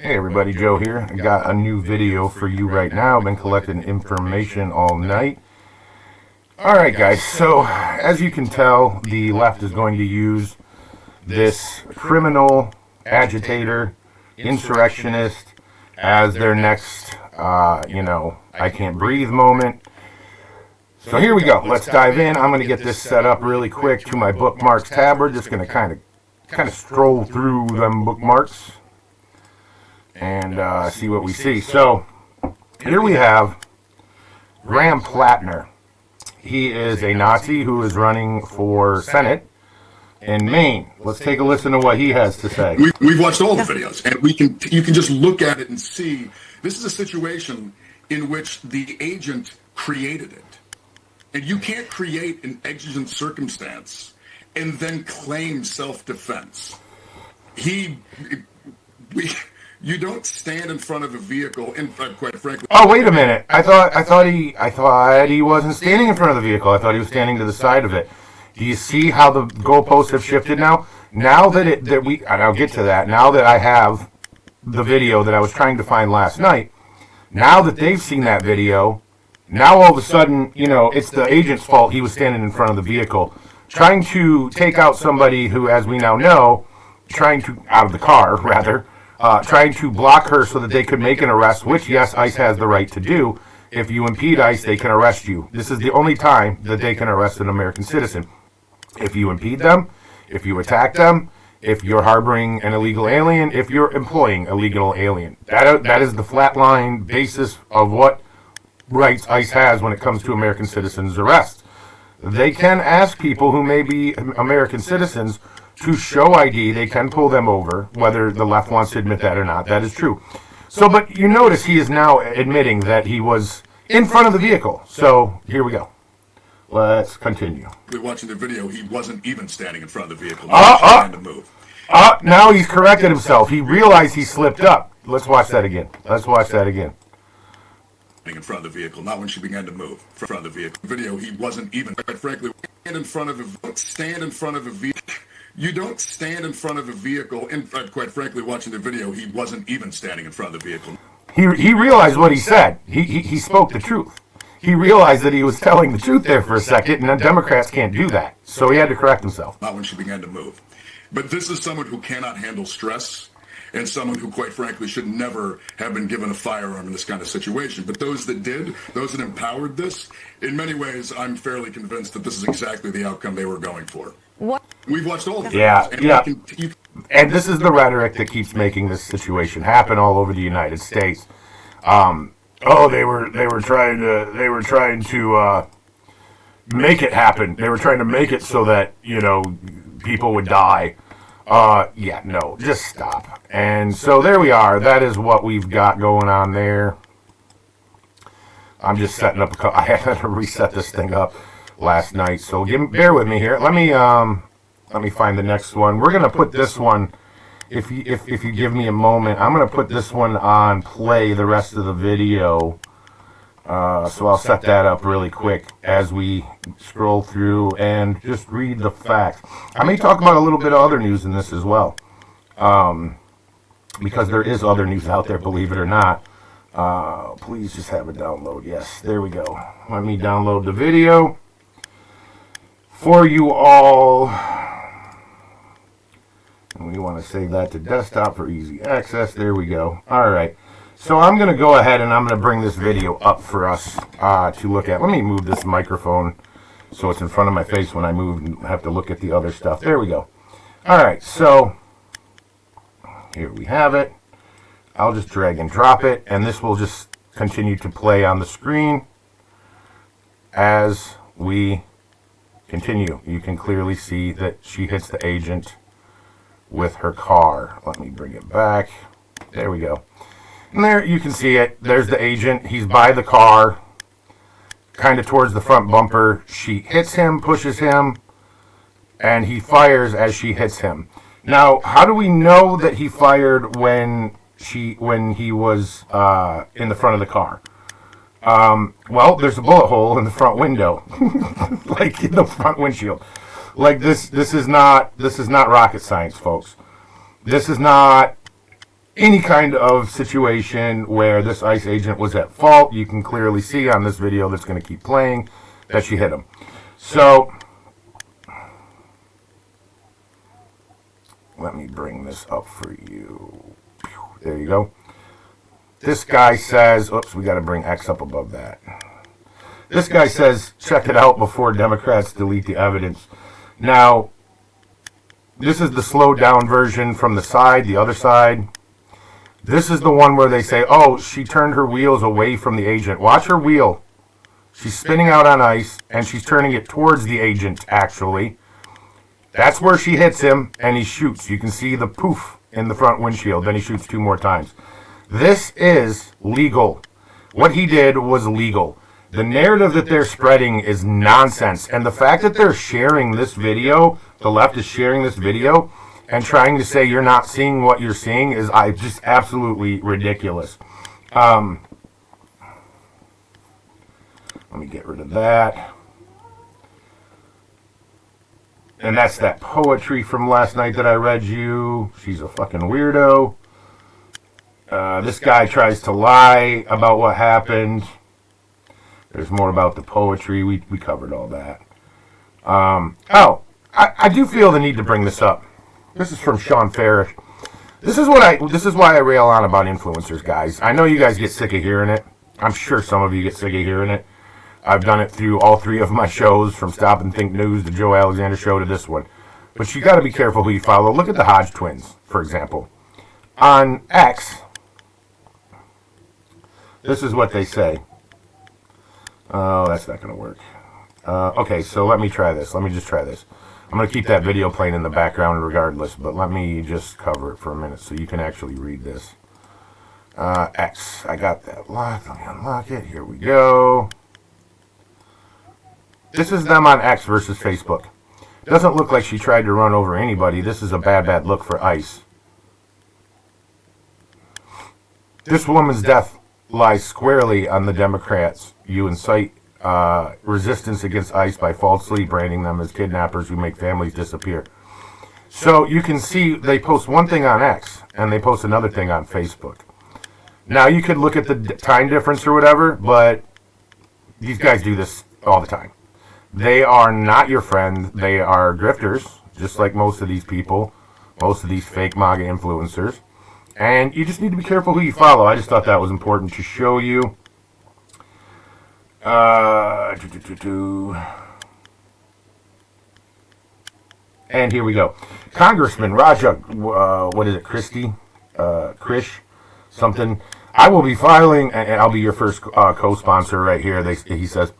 Hey everybody, Joe here. I got a new video for you right now. I've been collecting information all night. Alright guys, so as you can tell, the left is going to use this criminal, agitator, insurrectionist as their next, I can't breathe moment. So here we go. Let's dive in. I'm going to get this set up really quick to my bookmarks tab. We're just going to kind of stroll through them bookmarks and see what we see. So here we have Graham Plattner. He is a Nazi who is running for Senate in Maine. Let's take a listen to what he has to say. We've watched all the videos, and you can just look at it and see this is a situation in which the agent created it. And you can't create an exigent circumstance and then claim self-defense. You don't stand in front of a vehicle, and quite frankly. Oh, wait a minute! I thought he wasn't standing in front of the vehicle. I thought he was standing to the side of it. Do you see how the goalposts have shifted now? Now and I'll get to that. Now that I have the video that I was trying to find last night, now that they've seen that video, now all of a sudden, it's the agent's fault he was standing in front of the vehicle, trying to take out somebody who, as we now know, out of the car, rather, trying to block her so that they could make an arrest, which, yes, ICE has the right to do. If you impede ICE, they can arrest you. This is the only time that they can arrest an American citizen. If you impede them, if you attack them, if you're harboring an illegal alien, if you're employing a legal alien. That is the flatline basis of what rights ICE has when it comes to American citizens' arrest. They can ask people who may be American citizens to show ID. They can pull them over, whether the left wants to admit that or not. That is true. So, but you notice he is now admitting that he was in front of the vehicle. So, here we go. Let's continue. Watching the video, he wasn't even standing in front of the vehicle. Trying to move. Now he's corrected himself. He realized he slipped up. Let's watch that again. In front of the vehicle, not when she began to move. In front of the vehicle. Video, he wasn't even, quite frankly, stand in front of a vehicle. You don't stand in front of a vehicle, and quite frankly, watching the video, he wasn't even standing in front of the vehicle. He realized what he said. He spoke the truth. He realized that he was telling the truth there for a second, and Democrats can't do that. So he had to correct himself. Not when she began to move. But this is someone who cannot handle stress, and someone who, quite frankly, should never have been given a firearm in this kind of situation. But those that did, those that empowered this, in many ways, I'm fairly convinced that this is exactly the outcome they were going for. What? We've watched all of it. Yeah. And this is the rhetoric that keeps making this situation happen all over the United States. They were trying to make it happen. They were trying to make it so that people would die. No, just stop. And so there we are. That is what we've got going on there. I'm just setting up. I had to reset this thing up last night, so bear with me here. Let me find the next one. We're gonna put this one. If you give me a moment, I'm gonna put this one on play the rest of the video. So I'll set that up really quick as we scroll through and just read the facts. I may talk about a little bit of other news in this as well, because there is other news out there, believe it or not. Please just have it download. Yes, there we go. Let me download the video for you all. And we want to save that to desktop for easy access. There we go. All right. So I'm going to go ahead and I'm going to bring this video up for us to look at. Let me move this microphone so it's in front of my face when I move and have to look at the other stuff. There we go. All right. So here we have it. I'll just drag and drop it, and this will just continue to play on the screen as we continue. You can clearly see that she hits the agent with her car. Let me bring it back. There we go. And there you can see it. There's the agent. He's by the car, kind of towards the front bumper. She hits him, pushes him, and he fires as she hits him. Now, how do we know that he fired when he was in the front of the car? Well, there's a bullet hole in the front window, like in the front windshield. Like this is not rocket science, folks. This is not any kind of situation where this ICE agent was at fault. You can clearly see on this video that's going to keep playing that she hit him. So, let me bring this up for you. There you go. This guy says, oops, we got to bring X up above that. This guy says, check it out before Democrats delete the evidence. Now, this is the slowed down version from the side, the other side. This is the one where they say, oh, she turned her wheels away from the agent. Watch her wheel. She's spinning out on ice, and she's turning it towards the agent, actually. That's where she hits him, and he shoots. You can see the poof in the front windshield. Then he shoots 2 more times. This is legal. What he did was legal. The narrative that they're spreading is nonsense. And the fact that they're sharing this video, the left is sharing this video, and trying to say you're not seeing what you're seeing is just absolutely ridiculous. Let me get rid of that. And that's that poetry from last night that I read you. She's a fucking weirdo. This guy tries to lie about what happened. There's more about the poetry. We covered all that. I do feel the need to bring this up. This is from Sean Farish. This is why I rail on about influencers, guys. I know you guys get sick of hearing it. I'm sure some of you get sick of hearing it. I've done it through all 3 of my shows, from Stop and Think News, the Joe Alexander Show, to this one. But you got to be careful who you follow. Look at the Hodge twins, for example. On X, this is what they say. Oh, that's not going to work. Okay, so let me try this. Let me just try this. I'm going to keep that video playing in the background regardless, but let me just cover it for a minute so you can actually read this. X. I got that locked. Let me unlock it. Here we go. This is them on X versus Facebook. Doesn't look like she tried to run over anybody. This is a bad look for ICE. This woman's death lies squarely on the Democrats. You incite resistance against ICE by falsely branding them as kidnappers who make families disappear. So you can see they post one thing on X and they post another thing on Facebook. Now you could look at the time difference or whatever, but these guys do this all the time. They are not your friend. They are grifters, just like most of these people, most of these fake MAGA influencers. And you just need to be careful who you follow. I just thought that was important to show you. And here we go. Congressman Raja, what is it, Krish, something. I will be filing, and I'll be your first co-sponsor right here. He says,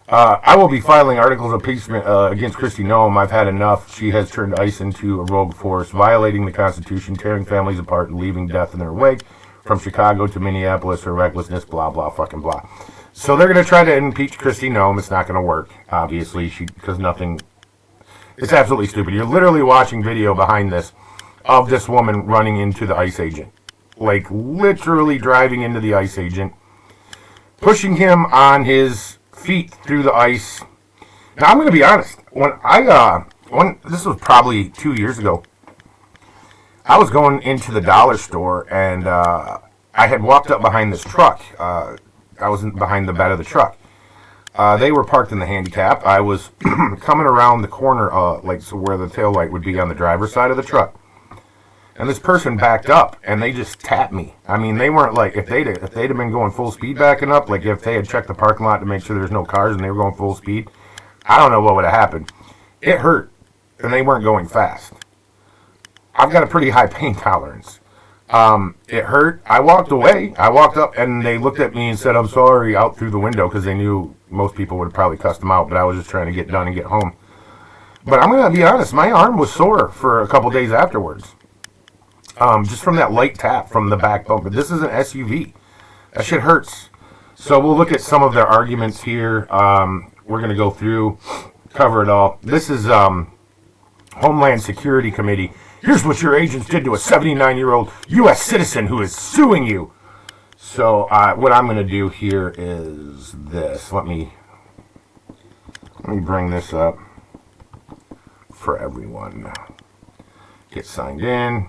I will be filing articles of impeachment against Kristi Noem. I've had enough. She has turned ICE into a rogue force, violating the Constitution, tearing families apart, and leaving death in their wake. From Chicago to Minneapolis, her recklessness, blah, blah, fucking blah. So they're going to try to impeach Kristi Noem. It's not going to work, obviously, because nothing... It's absolutely stupid. You're literally watching video behind this of this woman running into the ICE agent. Like, literally driving into the ICE agent, pushing him on his feet through the ice. Now, I'm going to be honest. This was probably 2 years ago. I was going into the dollar store, and I had walked up behind this truck. I was behind the bed of the truck. They were parked in the handicap. I was coming around the corner, so where the taillight would be on the driver's side of the truck. And this person backed up, and they just tapped me. I mean, they weren't like, if they'd have been going full speed backing up, like if they had checked the parking lot to make sure there's no cars and they were going full speed, I don't know what would have happened. It hurt, and they weren't going fast. I've got a pretty high pain tolerance. It hurt. I walked away. I walked up, and they looked at me and said, I'm sorry, out through the window, because they knew most people would have probably cussed them out, but I was just trying to get done and get home. But I'm going to be honest, my arm was sore for a couple days afterwards. Just from that light tap from the back bumper. This is an SUV. That shit hurts. So we'll look at some of their arguments here. We're going to go through, cover it all. This is Homeland Security Committee. Here's what your agents did to a 79-year-old U.S. citizen who is suing you. So what I'm going to do here is this. Let me bring this up for everyone. Get signed in.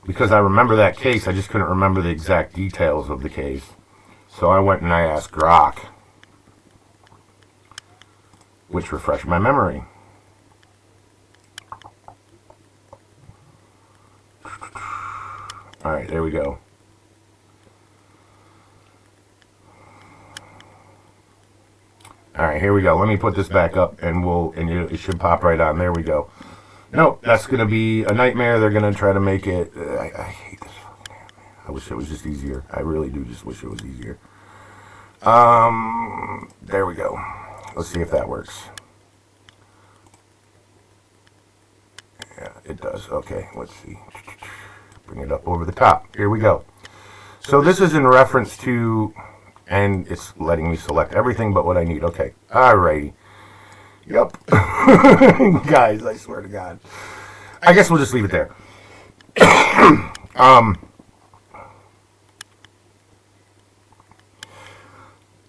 because I remember that case. I just couldn't remember the exact details of the case. So I went and I asked Grok, which refreshed my memory. All right, there we go. All right, here we go. Let me put this back up, and it should pop right on. There we go. Nope, that's gonna be a nightmare. They're gonna try to make it. I hate this fucking app, man. I wish it was just easier. I really do just wish it was easier. There we go. Let's see if that works. Yeah, it does. Okay, let's see. Bring it up over the top. Here we go. So this is in reference to, and it's letting me select everything but what I need. Okay. Alrighty. Yep. Guys, I swear to God. I guess we'll just leave it there.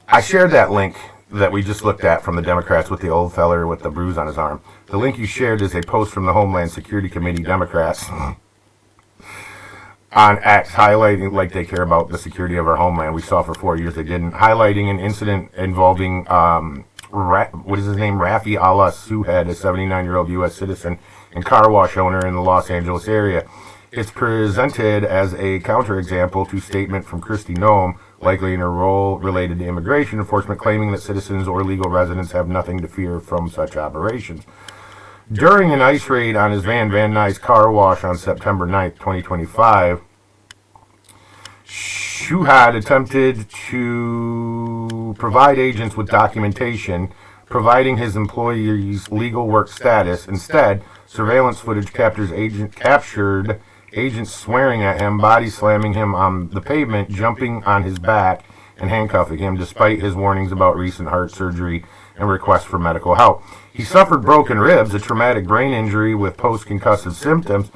I shared that link that we just looked at from the Democrats with the old feller with the bruise on his arm. The link you shared is a post from the Homeland Security Committee Democrats on acts highlighting, like they care about the security of our homeland. We saw for 4 years they didn't. Highlighting an incident involving, what is his name? Rafi Allah Suhed, a 79-year-old U.S. citizen and car wash owner in the Los Angeles area. It's presented as a counterexample to statement from Kristi Noem, likely in her role related to immigration enforcement, claiming that citizens or legal residents have nothing to fear from such operations. During an ICE raid on his Van Nuys car wash on September 9th, 2025, Shuhad attempted to provide agents with documentation providing his employee's legal work status. Instead, surveillance footage captured agents swearing at him, body slamming him on the pavement, jumping on his back, and handcuffing him despite his warnings about recent heart surgery and requests for medical help. He suffered broken ribs, a traumatic brain injury with post-concussive symptoms,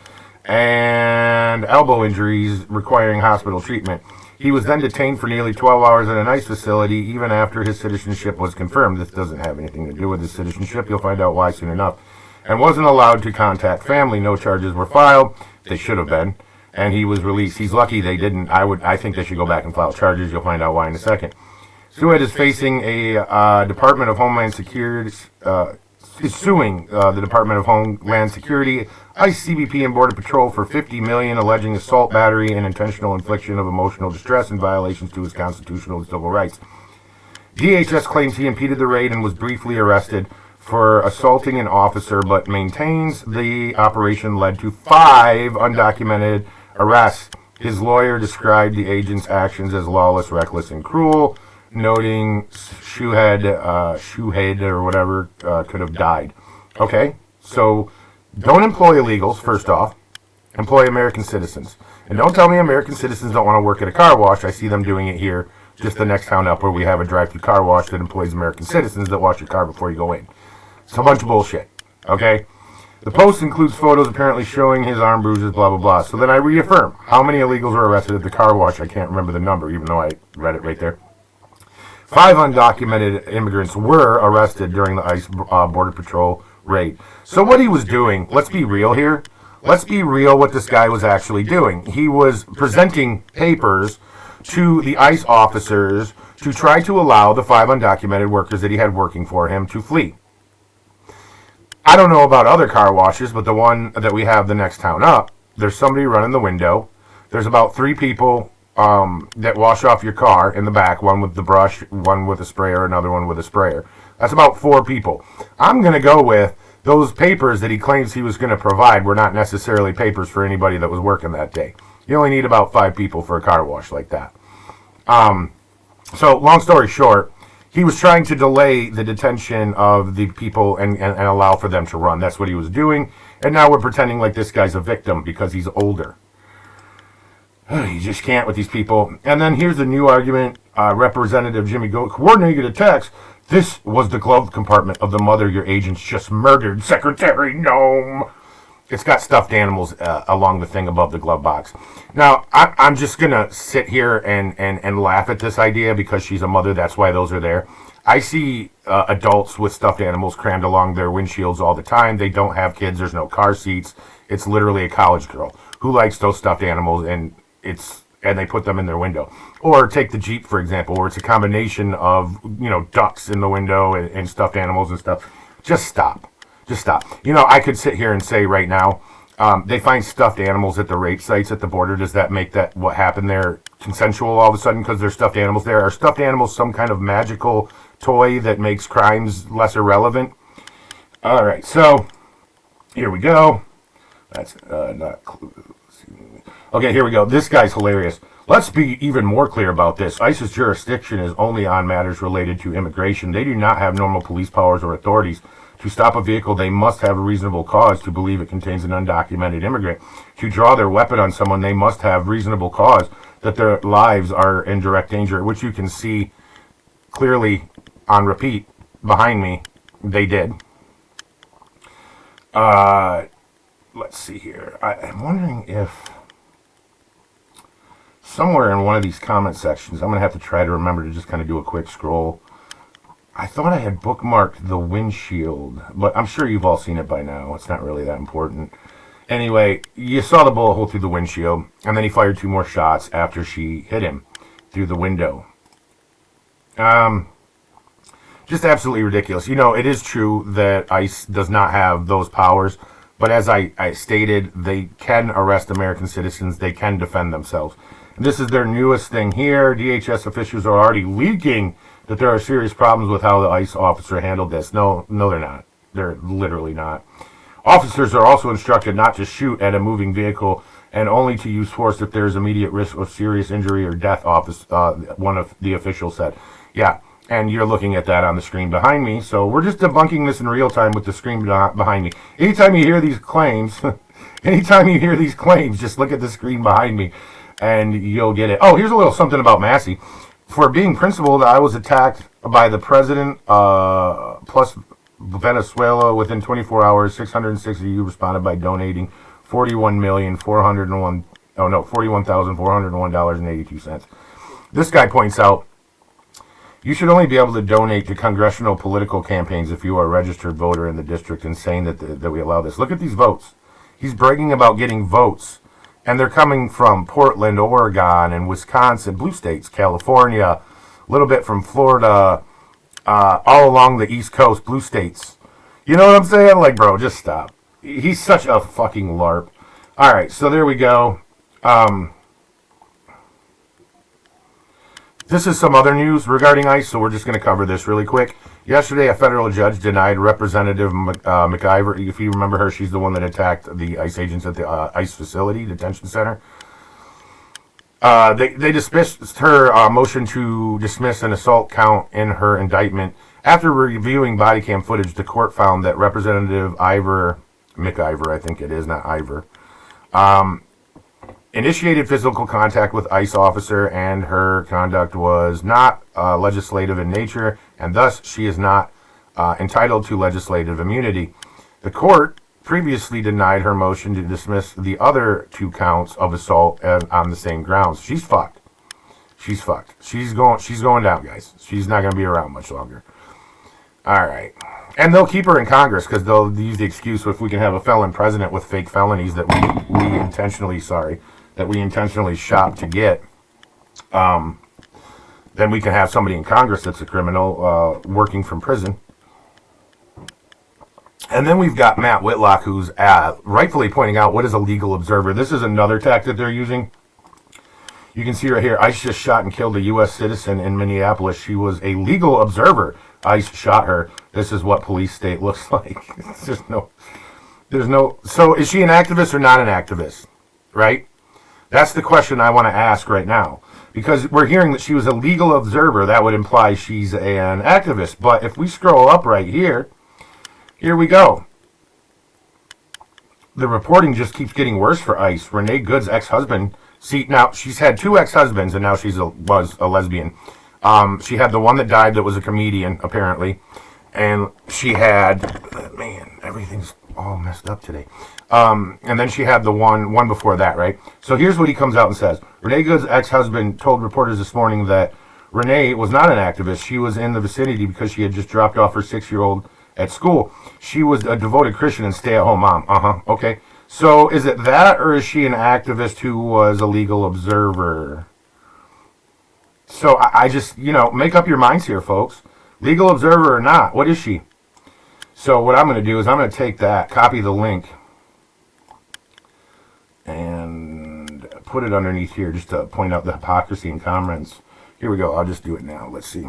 and elbow injuries requiring hospital treatment. He was then detained for nearly 12 hours at an ICE facility, even after his citizenship was confirmed. This doesn't have anything to do with his citizenship. You'll find out why soon enough. And wasn't allowed to contact family. No charges were filed. They should have been. And he was released. He's lucky they didn't. I think they should go back and file charges. You'll find out why in a second. Sued is facing a Department of Homeland Security, is suing the Department of Homeland Security, ICE, CBP, and Border Patrol for $50 million, alleging assault, battery, and intentional infliction of emotional distress and violations to his constitutional and civil rights. DHS claims he impeded the raid and was briefly arrested for assaulting an officer, but maintains the operation led to 5 undocumented arrests. His lawyer described the agent's actions as lawless, reckless, and cruel, noting Shuhed or whatever could have died. Okay, so don't employ illegals, first off. Employ American citizens. And don't tell me American citizens don't want to work at a car wash. I see them doing it here, just the next town up, where we have a drive-through car wash that employs American citizens that wash your car before you go in. It's a bunch of bullshit, okay? The post includes photos apparently showing his arm bruises, blah, blah, blah. So then I reaffirm, how many illegals were arrested at the car wash? I can't remember the number, even though I read it right there. 5 undocumented immigrants were arrested during the ICE Border Patrol raid. So what he was doing, let's be real here. Let's be real what this guy was actually doing. He was presenting papers to the ICE officers to try to allow the 5 undocumented workers that he had working for him to flee. I don't know about other car washes, but the one that we have the next town up, there's somebody running the window. There's about 3 people that wash off your car in the back, one with the brush, one with a sprayer, another one with a sprayer. That's about 4 people. I'm going to go with those papers that he claims he was going to provide were not necessarily papers for anybody that was working that day. You only need about 5 people for a car wash like that. So long story short, he was trying to delay the detention of the people and allow for them to run. That's what he was doing. And now we're pretending like this guy's a victim because he's older. You just can't with these people. And then here's the new argument. Representative Jimmy Goat coordinated attacks. This was the glove compartment of the mother your agents just murdered, Secretary Noem. It's got stuffed animals along the thing above the glove box. Now, I'm just going to sit here and laugh at this idea because she's a mother. That's why those are there. I see adults with stuffed animals crammed along their windshields all the time. They don't have kids. There's no car seats. It's literally a college girl who likes those stuffed animals, and they put them in their window. Or take the Jeep, for example, where it's a combination of, ducks in the window and stuffed animals and stuff. Just stop. Just stop. I could sit here and say right now, they find stuffed animals at the rape sites at the border. Does that make that what happened there consensual all of a sudden because there's stuffed animals there? Are stuffed animals some kind of magical toy that makes crimes less irrelevant? All right, so here we go. That's not... Okay, here we go. This guy's hilarious. Let's be even more clear about this. ICE's jurisdiction is only on matters related to immigration. They do not have normal police powers or authorities. To stop a vehicle, they must have a reasonable cause to believe it contains an undocumented immigrant. To draw their weapon on someone, they must have reasonable cause that their lives are in direct danger, which you can see clearly on repeat behind me. They did. Let's see here. I'm wondering if somewhere in one of these comment sections, I'm going to have to try to remember to just kind of do a quick scroll. I thought I had bookmarked the windshield, but I'm sure you've all seen it by now. It's not really that important. Anyway, you saw the bullet hole through the windshield, and then he fired 2 more shots after she hit him through the window. Just absolutely ridiculous. It is true that ICE does not have those powers, but as I stated, they can arrest American citizens. They can defend themselves. This is their newest thing here. DHS officials are already leaking that there are serious problems with how the ICE officer handled this. No, they're not. They're literally not. Officers are also instructed not to shoot at a moving vehicle and only to use force if there is immediate risk of serious injury or death, one of the officials said. Yeah, and you're looking at that on the screen behind me. So we're just debunking this in real time with the screen behind me. Anytime you hear these claims, just look at the screen behind me and you'll get it. Oh, here's a little something about Massey. For being principled, I was attacked by the president, plus Venezuela within 24 hours. 660 of you responded by donating $41,401.82. This guy points out, you should only be able to donate to congressional political campaigns if you are a registered voter in the district, and saying that we allow this. Look at these votes. He's bragging about getting votes. And they're coming from Portland, Oregon, and Wisconsin, blue states, California, a little bit from Florida, all along the East Coast, blue states. You know what I'm saying? Like, bro, just stop. He's such a fucking LARP. All right, so there we go. This is some other news regarding ICE, so we're just going to cover this really quick. Yesterday, a federal judge denied Representative McIver. If you remember her, she's the one that attacked the ICE agents at the ICE facility, detention center. They dismissed her motion to dismiss an assault count in her indictment. After reviewing body cam footage, the court found that Representative McIver, I think it is, not Ivor, initiated physical contact with ICE officer, and her conduct was not legislative in nature, and thus she is not entitled to legislative immunity. The court previously denied her motion to dismiss the other 2 counts of assault on the same grounds. She's fucked. She's fucked. She's going down, guys. She's not going to be around much longer. All right. And they'll keep her in Congress because they'll use the excuse, if we can have a felon president with fake felonies that we intentionally shop to get, then we can have somebody in Congress that's a criminal working from prison. And then we've got Matt Whitlock, who's rightfully pointing out what is a legal observer. This is another tactic they're using. You can see right here, ICE just shot and killed a U.S. citizen in Minneapolis. She was a legal observer. ICE shot her. This is what police state looks like. There's no. So is she an activist or not an activist? Right? That's the question I want to ask right now. Because we're hearing that she was a legal observer. That would imply she's an activist. But if we scroll up right here, here we go. The reporting just keeps getting worse for ICE. Renee Good's ex-husband. See, now she's had 2 ex-husbands, and now was a lesbian. She had the one that died that was a comedian, apparently. And she had, man, everything's all messed up today. And then she had the one before that, right? So here's what he comes out and says. Renee Good's ex-husband told reporters this morning that Renee was not an activist. She was in the vicinity because she had just dropped off her 6-year-old at school. She was a devoted Christian and stay-at-home mom. Okay. So is it that, or is she an activist who was a legal observer? So I just, make up your minds here, folks. Legal observer or not, what is she? So what I'm going to do is I'm going to take that, copy the link, and put it underneath here just to point out the hypocrisy in comments. Here we go. I'll just do it now. Let's see.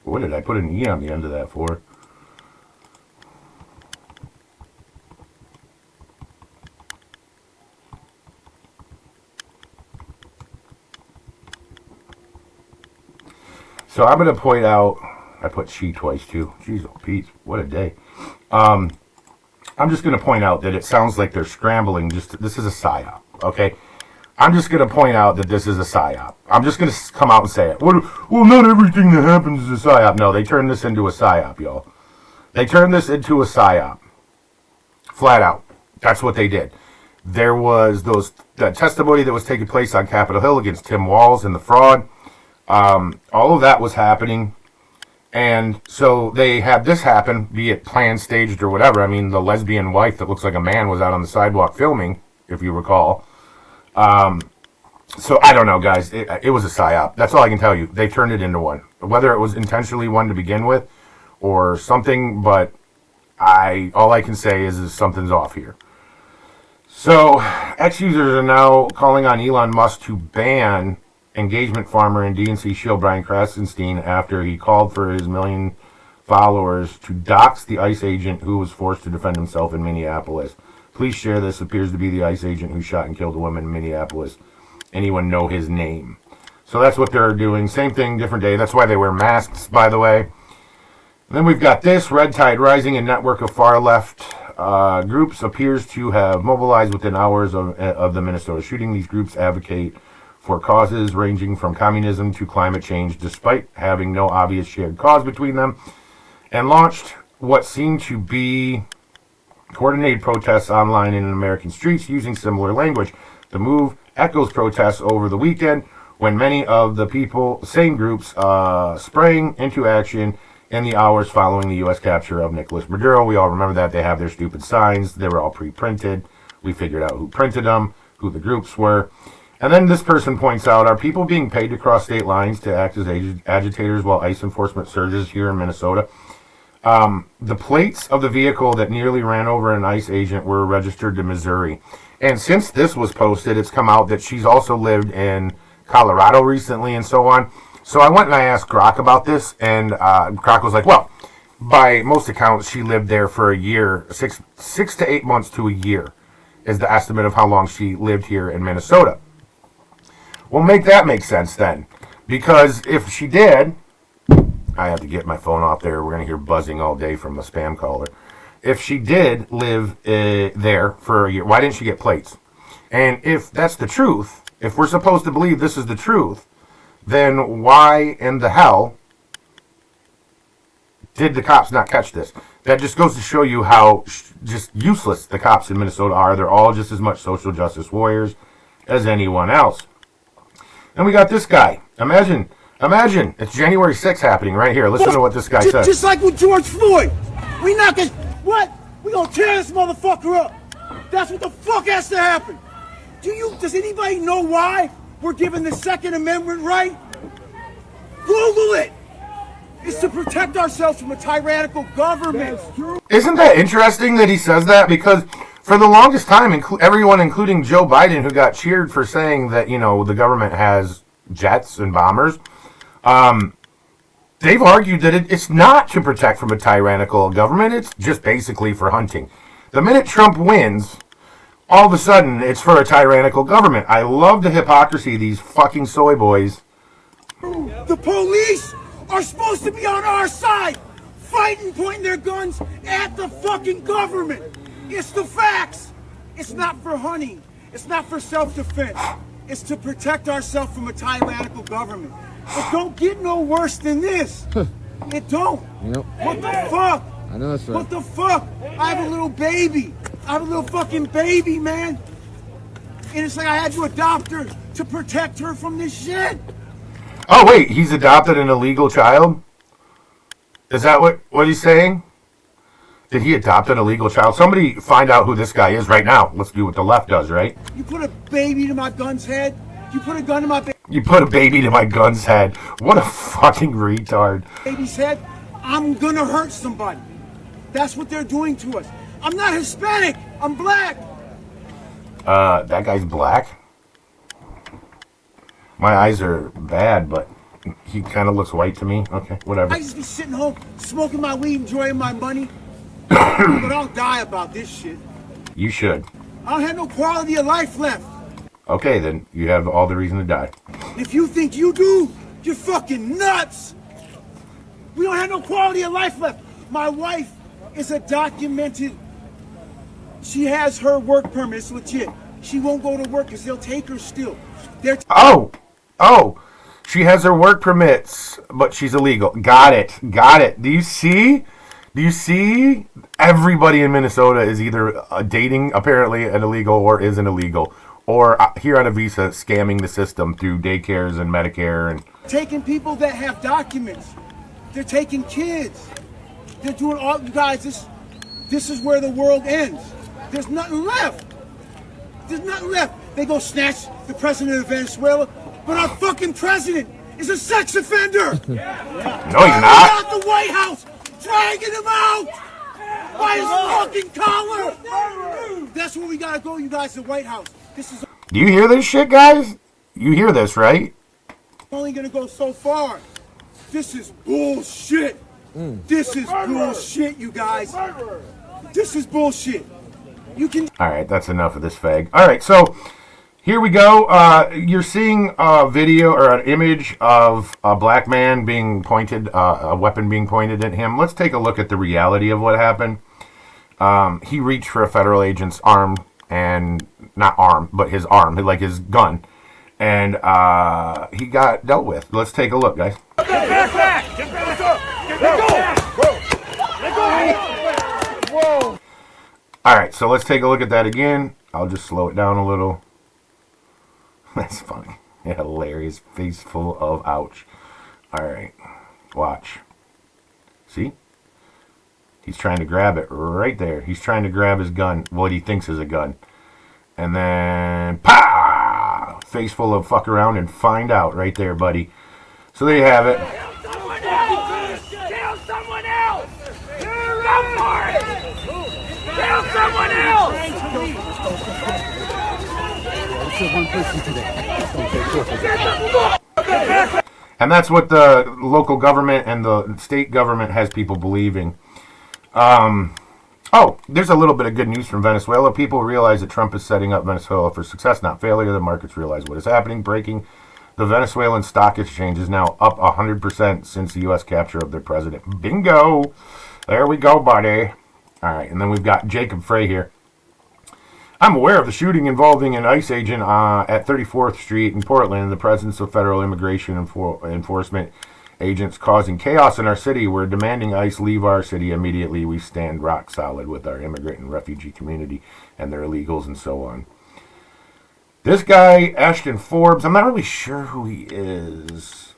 What did I put an E on the end of that for? So I'm going to point out, I put she twice too. Jeez, oh Pete, what a day. I'm just going to point out that it sounds like they're scrambling. This is a psyop, okay? I'm just going to point out that this is a psyop. I'm just going to come out and say it. Well, not everything that happens is a psyop. No, they turned this into a psyop, y'all. They turned this into a psyop. Flat out. That's what they did. There was that testimony that was taking place on Capitol Hill against Tim Walz and the fraud. All of that was happening. And so they had this happen, be it planned, staged, or whatever. I mean, the lesbian wife that looks like a man was out on the sidewalk filming, if you recall. So I don't know, guys. It was a psyop. That's all I can tell you. They turned it into one. Whether it was intentionally one to begin with or something, but all I can say is something's off here. So ex-users are now calling on Elon Musk to ban engagement farmer and DNC shield Brian Krasenstein after he called for his million followers to dox the ICE agent who was forced to defend himself in Minneapolis. Please share this. Appears to be the ICE agent who shot and killed a woman in Minneapolis. Anyone know his name? So that's what they're doing. Same thing, different day. That's why they wear masks, by the way. And then we've got this. Red Tide Rising, a network of far-left groups, appears to have mobilized within hours of the Minnesota shooting. These groups advocate for causes ranging from communism to climate change, despite having no obvious shared cause between them, and launched what seemed to be coordinated protests online and in American streets using similar language. The move echoes protests over the weekend when many of the same groups sprang into action in the hours following the U.S. capture of Nicolas Maduro. We all remember that. They have their stupid signs. They were all pre-printed. We figured out who printed them, who the groups were. And then this person points out, are people being paid to cross state lines to act as agitators while ICE enforcement surges here in Minnesota? The plates of the vehicle that nearly ran over an ICE agent were registered to Missouri. And since this was posted, it's come out that she's also lived in Colorado recently and so on. So I went and I asked Grok about this, and Grok was like, well, by most accounts, she lived there for a year, 6 to 8 months to a year is the estimate of how long she lived here in Minnesota. Well, make that make sense then. Because if she did, I have to get my phone off there. We're going to hear buzzing all day from a spam caller. If she did live there for a year, why didn't she get plates? And if that's the truth, if we're supposed to believe this is the truth, then why in the hell did the cops not catch this? That just goes to show you how just useless the cops in Minnesota are. They're all just as much social justice warriors as anyone else. And we got this guy. Imagine, it's January 6th happening right here. Listen to what this guy says. Just like with George Floyd. We not gonna, what? We gonna tear this motherfucker up. That's what the fuck has to happen. Does anybody know why we're given the Second Amendment right? Google it. It's to protect ourselves from a tyrannical government. Isn't that interesting that he says that? Because for the longest time, everyone, including Joe Biden, who got cheered for saying that, the government has jets and bombers, they've argued that it's not to protect from a tyrannical government. It's just basically for hunting. The minute Trump wins, all of a sudden, it's for a tyrannical government. I love the hypocrisy of these fucking soy boys. The police are supposed to be on our side, fighting, pointing their guns at the fucking government. It's the facts. It's not for hunting. It's not for self-defense. It's to protect ourselves from a tyrannical government. It don't get no worse than this. It don't. Yep. What the fuck? I know that's right. What the fuck? I have a little baby. I have a little fucking baby, man. And it's like I had to adopt her to protect her from this shit. Oh, wait, he's adopted an illegal child? Is that what he's saying? Did he adopt an illegal child? Somebody find out who this guy is right now. Let's do what the left does, right? You put a baby to my gun's head. You put a gun to my You put a baby to my gun's head. What a fucking retard. baby's head. I'm gonna hurt somebody. That's what they're doing to us. I'm not Hispanic. I'm black. That guy's black? My eyes are bad, but he kind of looks white to me. Okay, whatever. I just be sitting home, smoking my weed, enjoying my money. But I'll die about this shit. You should. I don't have no quality of life left. Okay, then you have all the reason to die. If you think you do, you're fucking nuts. We don't have no quality of life left. My wife is a documented. She has her work permit. It's legit. She won't go to work because they'll take her still. They're Oh! She has her work permits, but she's illegal. Got it. Do you see? Everybody in Minnesota is either dating, apparently, an illegal or is an illegal. Or here on a visa, scamming the system through daycares and Medicare. And taking people that have documents. They're taking kids. They're doing all, you guys, this is where the world ends. There's nothing left. They go snatch the president of Venezuela, but our fucking president is a sex offender. No, he's not. Out the White House, dragging him out by his fucking collar. That's where we gotta go, you guys, the White House. This is Do you hear this shit, guys? You hear this, right? only gonna go so far. This is bullshit. This is bullshit, you guys. This is bullshit. You can. All right, that's enough of this fag. All right, so here we go. You're seeing a video or an image of a black man being pointed, a weapon being pointed at him. Let's take a look at the reality of what happened. He reached for a federal agent's arm, and not arm, but his arm, like his gun, and he got dealt with. Let's take a look, guys. Get back! Get back! Let go! Let go! Whoa! All right, so let's take a look at that again. I'll just slow it down a little. That's funny. Yeah, hilarious. Face full of ouch. All right, watch. See? He's trying to grab it right there. He's trying to grab his gun, what he thinks is a gun. And then, pow! Face full of fuck around and find out right there, buddy. So there you have it. Kill someone else! Kill someone else! Go for it! Kill someone else! And that's what the local government and the state government has people believing. Oh, there's a little bit of good news from Venezuela. People realize that Trump is setting up Venezuela for success, not failure. The markets realize what is happening. Breaking. The Venezuelan stock exchange is now up 100% since the U.S. capture of their president. Bingo! There we go, buddy. All right, and then we've got Jacob Frey here. I'm aware of the shooting involving an ICE agent at 34th Street in Portland. The presence of federal immigration enforcement agents causing chaos in our city. We're demanding ICE leave our city immediately. We stand rock solid with our immigrant and refugee community and their illegals and so on. This guy, Ashton Forbes, I'm not really sure who he is.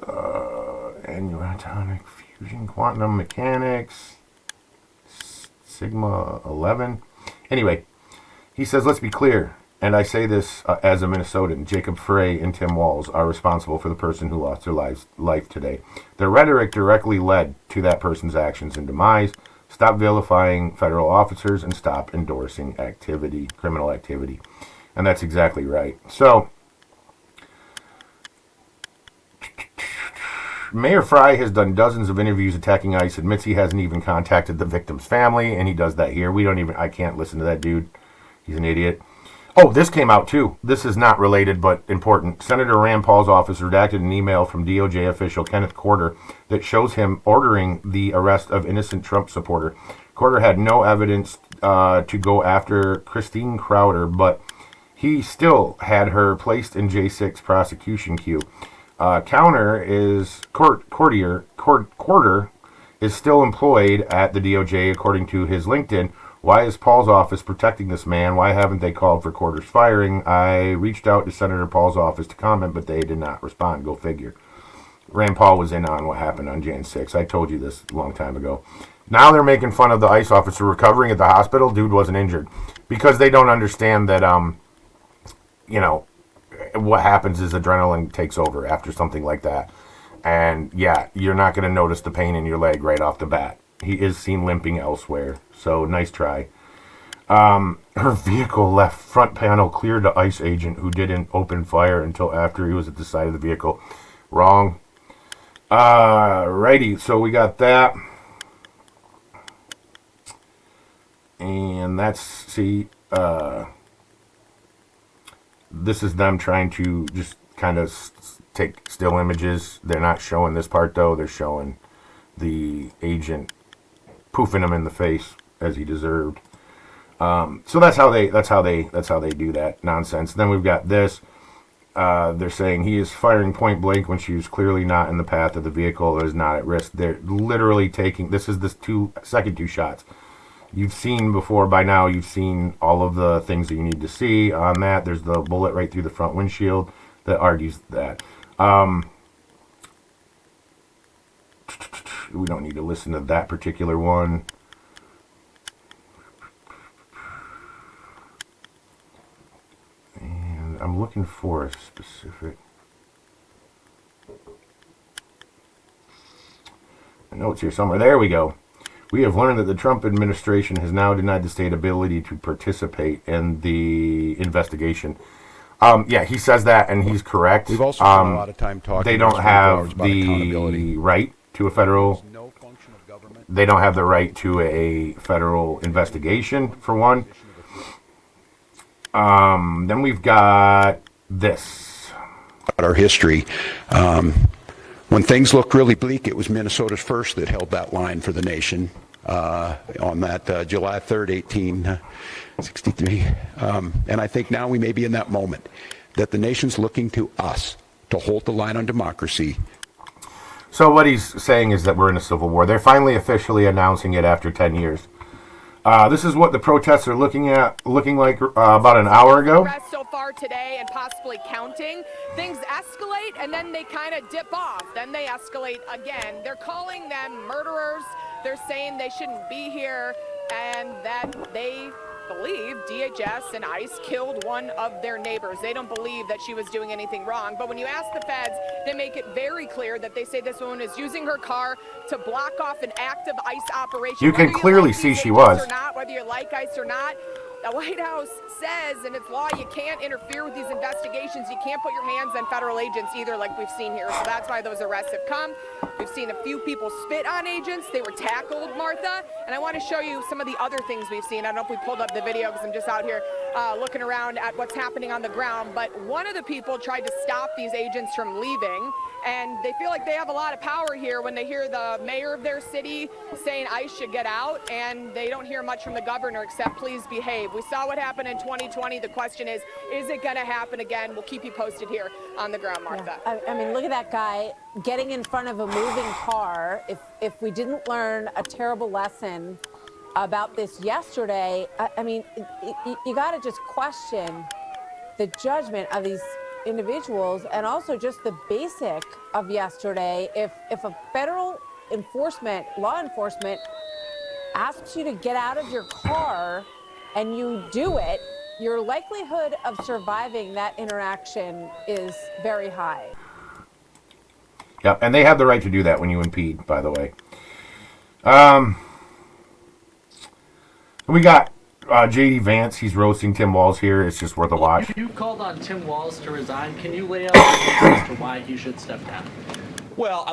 Annuatonic fusion, quantum mechanics, Sigma 11. Anyway, he says, let's be clear, and I say this as a Minnesotan, Jacob Frey and Tim Walz are responsible for the person who lost their life today. Their rhetoric directly led to that person's actions and demise. Stop vilifying federal officers and stop endorsing activity, criminal activity. And that's exactly right. So, Mayor Fry has done dozens of interviews attacking ICE, admits he hasn't even contacted the victim's family, and he does that here. I can't listen to that dude. He's an idiot. Oh, this came out too. This is not related, but important. Senator Rand Paul's office redacted an email from DOJ official Kenneth Corder that shows him ordering the arrest of innocent Trump supporter. Corder had no evidence to go after Christine Crowder, but he still had her placed in J6 prosecution queue. Corder is still employed at the DOJ, according to his LinkedIn, Why is Paul's office protecting this man? Why haven't they called for quarters firing? I reached out to Senator Paul's office to comment, but they did not respond. Go figure. Rand Paul was in on what happened on Jan 6. I told you this a long time ago. Now they're making fun of the ICE officer recovering at the hospital. Dude wasn't injured. Because they don't understand that, you know, what happens is adrenaline takes over after something like that. And, yeah, you're not going to notice the pain in your leg right off the bat. He is seen limping elsewhere, so nice try. Her vehicle left front panel clear to ICE agent who didn't open fire until after he was at the side of the vehicle. Wrong. Righty, so we got that. And that's, see, this is them trying to just kind of take still images. They're not showing this part, though. They're showing the agent poofing him in the face as he deserved. So that's how they do that nonsense. Then we've got this. They're saying he is firing point blank when she was clearly not in the path of the vehicle or is not at risk. They're literally taking, this is the second two shots. You've seen before by now, you've seen all of the things that you need to see on that. There's the bullet right through the front windshield that argues that. We don't need to listen to that particular one. And I'm looking for a specific notes here somewhere. There we go. We have learned that the Trump administration has now denied the state ability to participate in the investigation. Yeah, he says that, and he's correct. We've also spent a lot of time talking. They don't have the right to a federal. No function of government. They don't have the right to a federal investigation, for one. Then we've got this. Our history. When things looked really bleak, it was Minnesota's first that held that line for the nation on that July 3rd, 1863. And I think now we may be in that moment that the nation's looking to us to hold the line on democracy. So what he's saying is that we're in a civil war. They're finally officially announcing it after 10 years. This is what the protests are looking like about an hour ago. So far today and possibly counting, things escalate and then they kind of dip off. Then they escalate again. They're calling them murderers. They're saying they shouldn't be here and that they believe DHS and ICE killed one of their neighbors. They don't believe that she was doing anything wrong. But when you ask the feds, they make it very clear that they say this woman is using her car to block off an active ICE operation. You can clearly see she was. Or not, whether you like ICE or not, the White House says, and it's law, you can't interfere with these investigations. You can't put your hands on federal agents either, like we've seen here. So that's why those arrests have come. We've seen a few people spit on agents. They were tackled, Martha. And I want to show you some of the other things we've seen. I don't know if we pulled up the video because I'm just out here looking around at what's happening on the ground. But one of the people tried to stop these agents from leaving. And they feel like they have a lot of power here when they hear the mayor of their city saying ICE should get out, and they don't hear much from the governor except please behave. We saw what happened in 2020. The question is it going to happen again? We'll keep you posted here on the ground, Martha. Yeah. I mean, look at that guy getting in front of a moving car. If we didn't learn a terrible lesson about this yesterday, I mean, you got to just question the judgment of these individuals and also just the basic of yesterday. If a federal law enforcement asks you to get out of your car and you do it, your likelihood of surviving that interaction is very high. Yep, and they have the right to do that when you impede, by the way. We got J.D. Vance. He's roasting Tim Walz here. It's just worth a watch. You called on Tim Walz to resign. Can you lay out the case as to why he should step down? Well,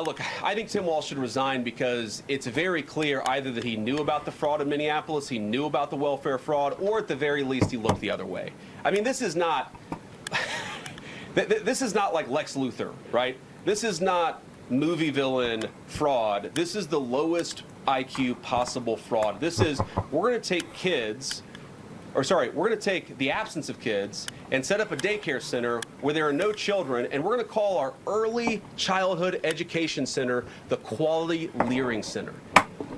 I think Tim Walz should resign because it's very clear either that he knew about the fraud in Minneapolis, he knew about the welfare fraud, or at the very least he looked the other way. I mean, this is not this is not like Lex Luthor, right? This is not movie villain fraud. This is the lowest IQ possible fraud. This is, we're going to take we're going to take the absence of kids and set up a daycare center where there are no children, and we're going to call our early childhood education center the Quality Leering Center.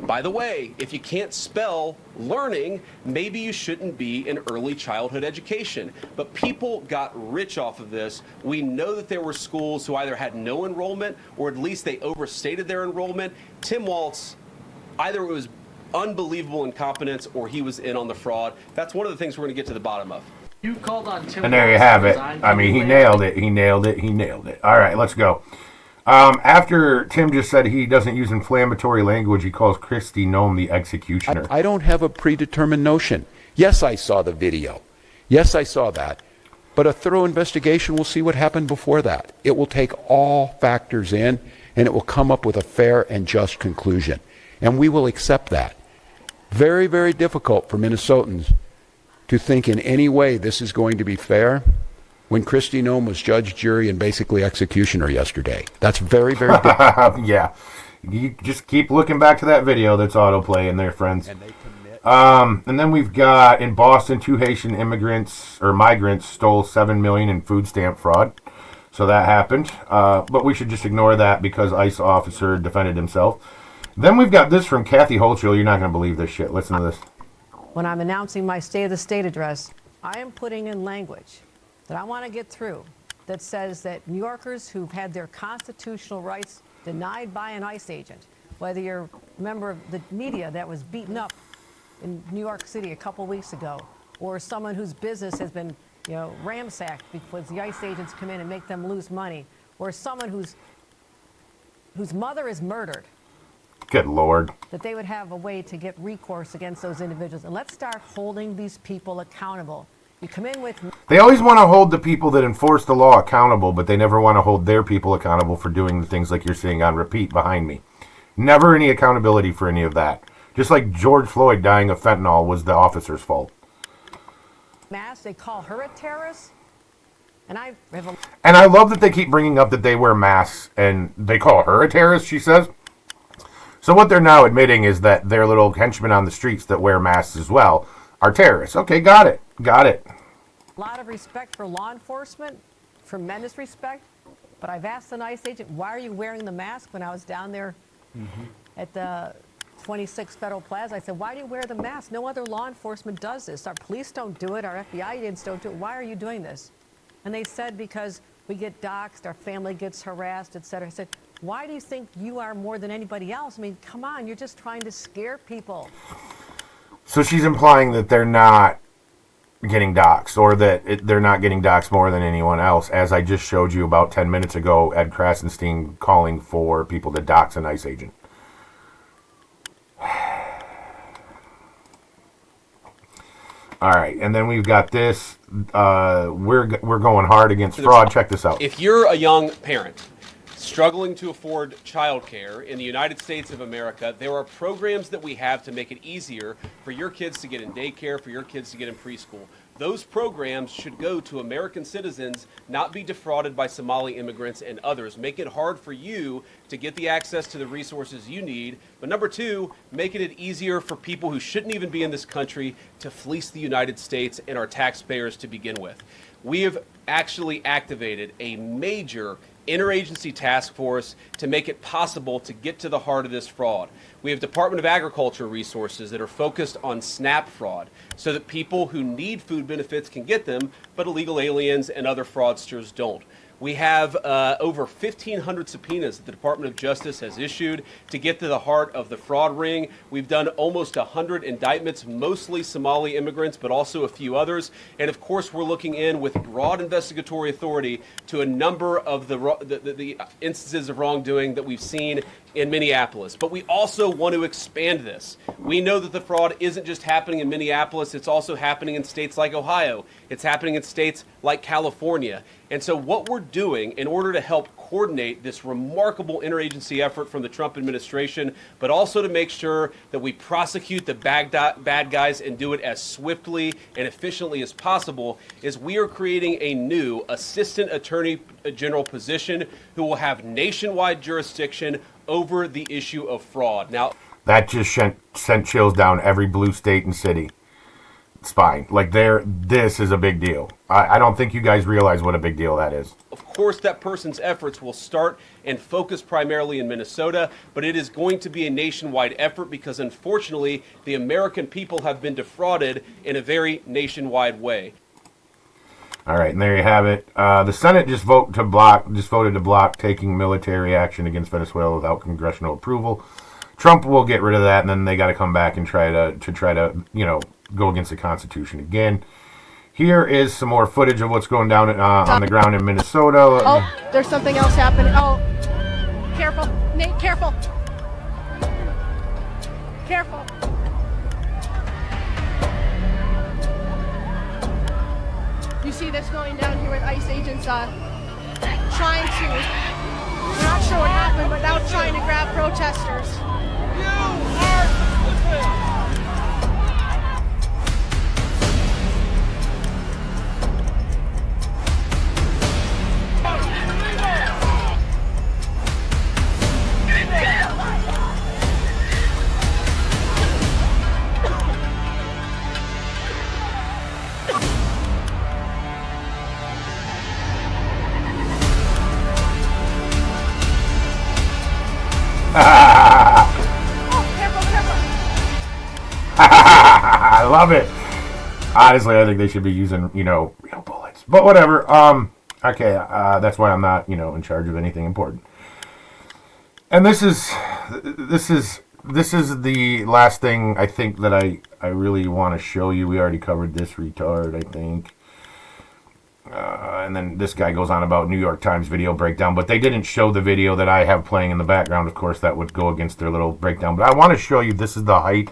By the way, if you can't spell learning, maybe you shouldn't be in early childhood education. But people got rich off of this. We know that there were schools who either had no enrollment or at least they overstated their enrollment. Tim Walz, either it was unbelievable incompetence or he was in on the fraud. That's one of the things we're going to get to the bottom of. You called on Tim And there you Walz have to it. resign. I mean, he nailed it. He nailed it. He nailed it. All right, let's go. After Tim just said he doesn't use inflammatory language, he calls Kristi Noem the executioner. I don't have a predetermined notion. Yes, I saw the video. Yes, I saw that. But a thorough investigation will see what happened before that. It will take all factors in, and it will come up with a fair and just conclusion. And we will accept that. Very, very difficult for Minnesotans to think in any way this is going to be fair when Kristi Noem was judge, jury, and basically executioner yesterday. That's very, very difficult. Yeah. You just keep looking back to that video that's autoplaying there, friends. And then we've got in Boston, 2 Haitian immigrants or migrants stole $7 million in food stamp fraud. So that happened. But we should just ignore that because ICE officer defended himself. Then we've got this from Kathy Hochul. You're not going to believe this shit. Listen to this. When I'm announcing my State of the State address, I am putting in language that I want to get through that says that New Yorkers who've had their constitutional rights denied by an ICE agent, whether you're a member of the media that was beaten up in New York City a couple weeks ago, or someone whose business has been, ransacked because the ICE agents come in and make them lose money, or someone whose mother is murdered, Good Lord. that they would have a way to get recourse against those individuals. And let's start holding these people accountable. You come in with... They always want to hold the people that enforce the law accountable, but they never want to hold their people accountable for doing the things like you're seeing on repeat behind me. Never any accountability for any of that. Just like George Floyd dying of fentanyl was the officer's fault. mask, they call her a terrorist. And I have a... And I love that they keep bringing up that they wear masks and they call her a terrorist, she says. So what they're now admitting is that their little henchmen on the streets that wear masks as well are terrorists. Okay, got it. Got it. A lot of respect for law enforcement, tremendous respect. But I've asked the ICE agent, why are you wearing the mask when I was down there at the 26 Federal Plaza? I said, why do you wear the mask? No other law enforcement does this. Our police don't do it. Our FBI agents don't do it. Why are you doing this? And they said, because we get doxxed, our family gets harassed, et cetera. I said, why do you think you are more than anybody else? I mean, come on, you're just trying to scare people. So she's implying that they're not getting doxxed, or that they're not getting doxxed more than anyone else, as I just showed you about 10 minutes ago, Ed Krasenstein calling for people to dox an ICE agent. All right, and then we've got this. We're going hard against fraud. Check this out. If you're a young parent struggling to afford childcare in the United States of America, there are programs that we have to make it easier for your kids to get in daycare, for your kids to get in preschool. Those programs should go to American citizens, not be defrauded by Somali immigrants and others. Make it hard for you to get the access to the resources you need. But number two, making it easier for people who shouldn't even be in this country to fleece the United States and our taxpayers to begin with. We have actually activated a major interagency task force to make it possible to get to the heart of this fraud. We have Department of Agriculture resources that are focused on SNAP fraud so that people who need food benefits can get them, but illegal aliens and other fraudsters don't. We have over 1,500 subpoenas that the Department of Justice has issued to get to the heart of the fraud ring. We've done almost 100 indictments, mostly Somali immigrants, but also a few others. And of course, we're looking in with broad investigatory authority to a number of the instances of wrongdoing that we've seen in Minneapolis. But we also want to expand this. We know that the fraud isn't just happening in Minneapolis, it's also happening in states like Ohio. It's happening in states like California. And so what we're doing in order to help coordinate this remarkable interagency effort from the Trump administration, but also to make sure that we prosecute the bad guys and do it as swiftly and efficiently as possible, is we are creating a new Assistant Attorney General position who will have nationwide jurisdiction over the issue of fraud. Now, that just sent chills down every blue state and city. spine. Like, this is a big deal. I don't think you guys realize what a big deal that is. Of course, that person's efforts will start and focus primarily in Minnesota, but it is going to be a nationwide effort because, unfortunately, the American people have been defrauded in a very nationwide way. All right, and there you have it. The Senate just voted to block taking military action against Venezuela without congressional approval. Trump will get rid of that, and then they got to come back and try to go against the Constitution again. Here is some more footage of what's going down on the ground in Minnesota. Oh, there's something else happening. Oh, careful, Nate, careful. Careful. You see this going down here with ICE agents trying to, we're not sure what happened, but now trying to grab protesters. I love it. Honestly, I think they should be using, real bullets. But whatever. Okay, that's why I'm not, in charge of anything important. And this is the last thing I think that I really want to show you. We already covered this retard, I think. And then this guy goes on about New York Times video breakdown, but they didn't show the video that I have playing in the background. Of course, that would go against their little breakdown. But I want to show you, this is the height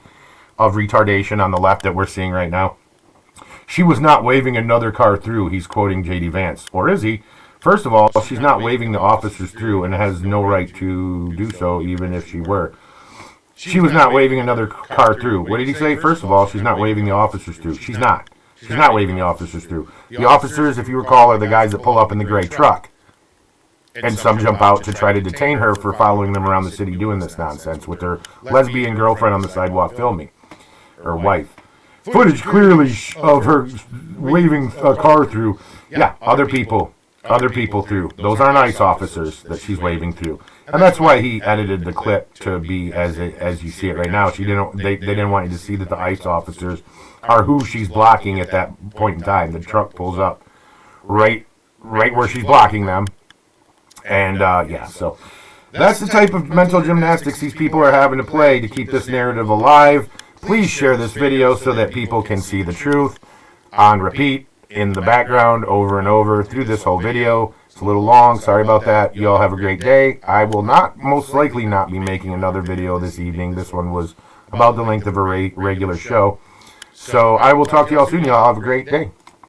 of retardation on the left that we're seeing right now. She was not waving another car through. He's quoting J.D. Vance. Or is he? First of all, she's not waving the officers through and has no right to do so, even if she were. She was not waving another car through. What did he say? First of all, she's not waving the officers through. She's not. She's not waving the officers through. The officers, if you recall, are the guys that pull up in the gray truck. And some jump out to try to detain her for following them around the city doing this nonsense with her lesbian girlfriend on the sidewalk filming. Her wife. Footage clearly of her waving a car through. Yeah, other people through. Those aren't ICE officers that she's waving through. And that's why he edited the clip to be as you see it right now. They didn't want you to see that the ICE officers are who she's blocking at that point in time. The truck pulls up right where she's blocking them. And so that's the type of mental gymnastics these people are having to play to keep this narrative alive. Please share this video so that people can see the truth on repeat in the background over and over through this whole video. It's a little long. Sorry about that. You all have a great day. I will most likely not be making another video this evening. This one was about the length of a regular show. So I will talk to you all soon. You all have a great day.